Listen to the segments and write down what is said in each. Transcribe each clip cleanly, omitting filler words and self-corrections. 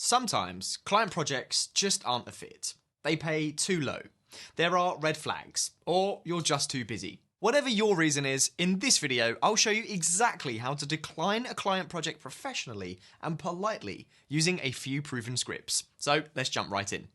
Sometimes client projects just aren't a fit. They pay too low. There are red flags, or you're just too busy. Whatever your reason is, in this video, I'll show you exactly how to decline a client project professionally and politely using a few proven scripts. So let's jump right in.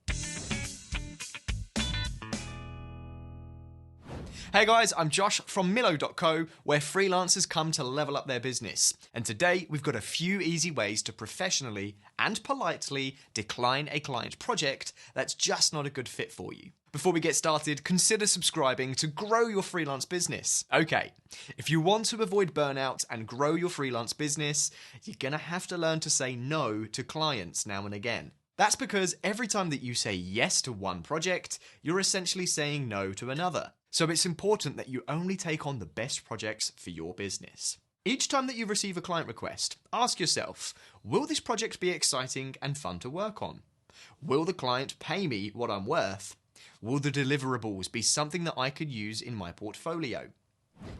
Hey guys, I'm Josh from Millo.co, where freelancers come to level up their business. And today we've got a few easy ways to professionally and politely decline a client project that's just not a good fit for you. Before we get started, consider subscribing to grow your freelance business. Okay, if you want to avoid burnout and grow your freelance business, you're gonna have to learn to say no to clients now and again. That's because every time that you say yes to one project, you're essentially saying no to another. So it's important that you only take on the best projects for your business. Each time that you receive a client request, ask yourself, will this project be exciting and fun to work on? Will the client pay me what I'm worth? Will the deliverables be something that I could use in my portfolio?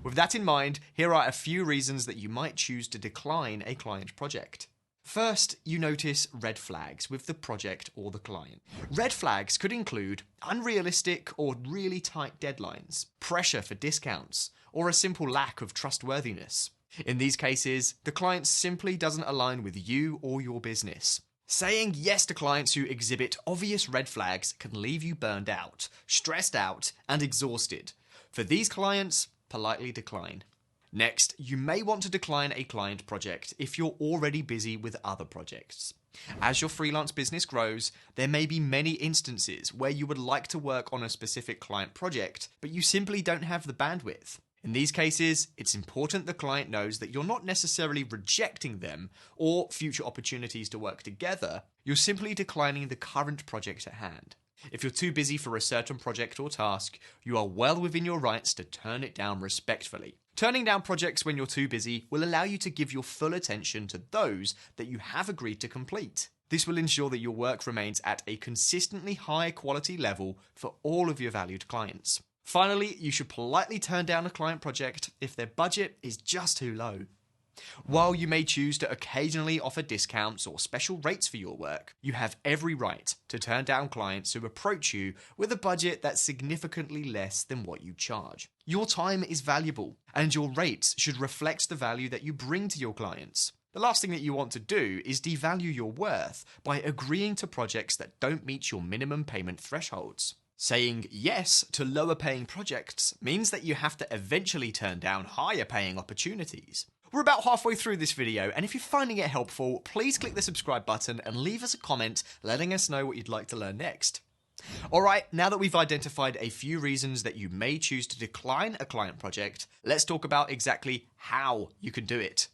With that in mind, here are a few reasons that you might choose to decline a client project. First, you notice red flags with the project or the client. Red flags could include unrealistic or really tight deadlines, pressure for discounts, or a simple lack of trustworthiness. In these cases, the client simply doesn't align with you or your business. Saying yes to clients who exhibit obvious red flags can leave you burned out, stressed out, and exhausted. For these clients, politely decline. Next, you may want to decline a client project if you're already busy with other projects. As your freelance business grows, there may be many instances where you would like to work on a specific client project, but you simply don't have the bandwidth. In these cases, it's important the client knows that you're not necessarily rejecting them or future opportunities to work together, you're simply declining the current project at hand. If you're too busy for a certain project or task, you are well within your rights to turn it down respectfully. Turning down projects when you're too busy will allow you to give your full attention to those that you have agreed to complete. This will ensure that your work remains at a consistently high quality level for all of your valued clients. Finally, you should politely turn down a client project if their budget is just too low. While you may choose to occasionally offer discounts or special rates for your work, you have every right to turn down clients who approach you with a budget that's significantly less than what you charge. Your time is valuable, and your rates should reflect the value that you bring to your clients. The last thing that you want to do is devalue your worth by agreeing to projects that don't meet your minimum payment thresholds. Saying yes to lower paying projects means that you have to eventually turn down higher paying opportunities. We're about halfway through this video, and if you're finding it helpful, please click the subscribe button and leave us a comment letting us know what you'd like to learn next. Alright, now that we've identified a few reasons that you may choose to decline a client project, let's talk about exactly how you can do it.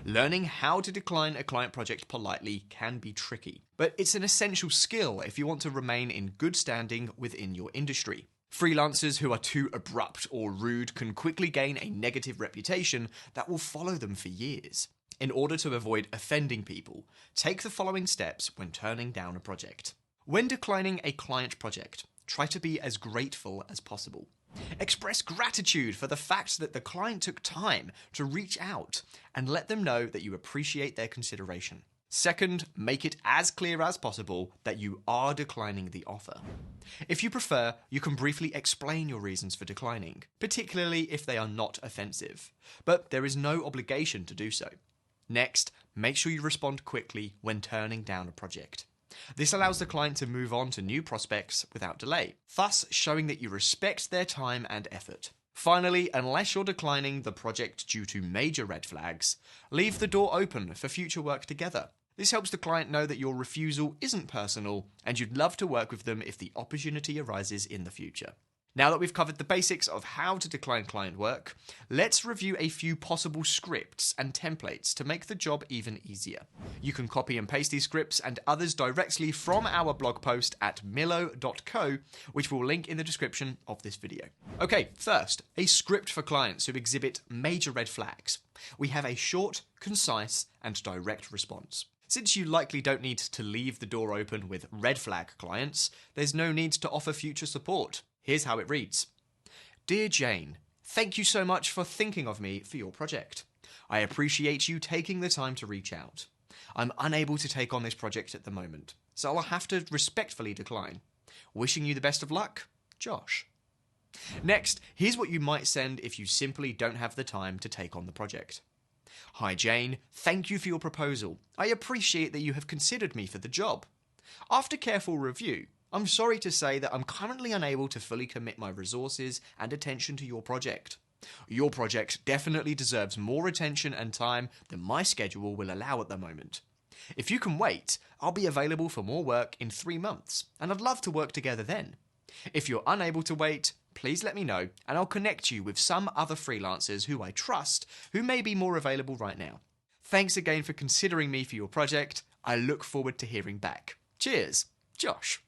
Learning how to decline a client project politely can be tricky, but it's an essential skill if you want to remain in good standing within your industry. Freelancers who are too abrupt or rude can quickly gain a negative reputation that will follow them for years. In order to avoid offending people, take the following steps when turning down a project. When declining a client project, try to be as grateful as possible. Express gratitude for the fact that the client took time to reach out and let them know that you appreciate their consideration. Second, make it as clear as possible that you are declining the offer. If you prefer, you can briefly explain your reasons for declining, particularly if they are not offensive, but there is no obligation to do so. Next, make sure you respond quickly when turning down a project. This allows the client to move on to new prospects without delay, thus showing that you respect their time and effort. Finally, unless you're declining the project due to major red flags, leave the door open for future work together. This helps the client know that your refusal isn't personal and you'd love to work with them if the opportunity arises in the future. Now that we've covered the basics of how to decline client work, let's review a few possible scripts and templates to make the job even easier. You can copy and paste these scripts and others directly from our blog post at millo.co, which we'll link in the description of this video. Okay, first, a script for clients who exhibit major red flags. We have a short, concise, and direct response. Since you likely don't need to leave the door open with red flag clients, there's no need to offer future support. Here's how it reads. Dear Jane, thank you so much for thinking of me for your project. I appreciate you taking the time to reach out. I'm unable to take on this project at the moment, so I'll have to respectfully decline. Wishing you the best of luck, Josh. Next, here's what you might send if you simply don't have the time to take on the project. Hi Jane, thank you for your proposal. I appreciate that you have considered me for the job. After careful review, I'm sorry to say that I'm currently unable to fully commit my resources and attention to your project. Your project definitely deserves more attention and time than my schedule will allow at the moment. If you can wait, I'll be available for more work in 3 months, and I'd love to work together then. If you're unable to wait, please let me know, and I'll connect you with some other freelancers who I trust who may be more available right now. Thanks again for considering me for your project. I look forward to hearing back. Cheers, Josh.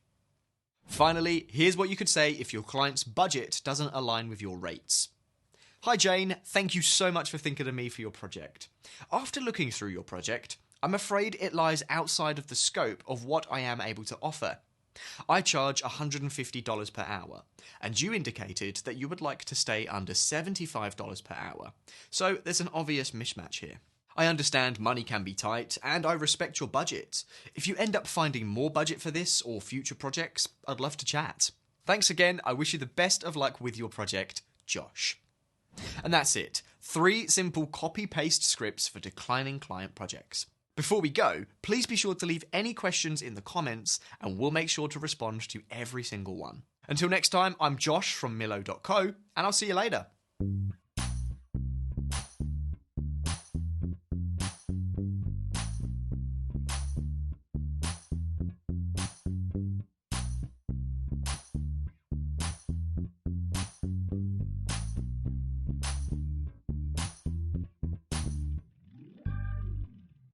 Finally, here's what you could say if your client's budget doesn't align with your rates. Hi Jane, thank you so much for thinking of me for your project. After looking through your project, I'm afraid it lies outside of the scope of what I am able to offer. I charge $150 per hour, and you indicated that you would like to stay under $75 per hour, so there's an obvious mismatch here. I understand money can be tight, and I respect your budget. If you end up finding more budget for this or future projects, I'd love to chat. Thanks again, I wish you the best of luck with your project, Josh. And that's it. 3 simple copy-paste scripts for declining client projects. Before we go, please be sure to leave any questions in the comments and we'll make sure to respond to every single one. Until next time, I'm Josh from Millo.co and I'll see you later.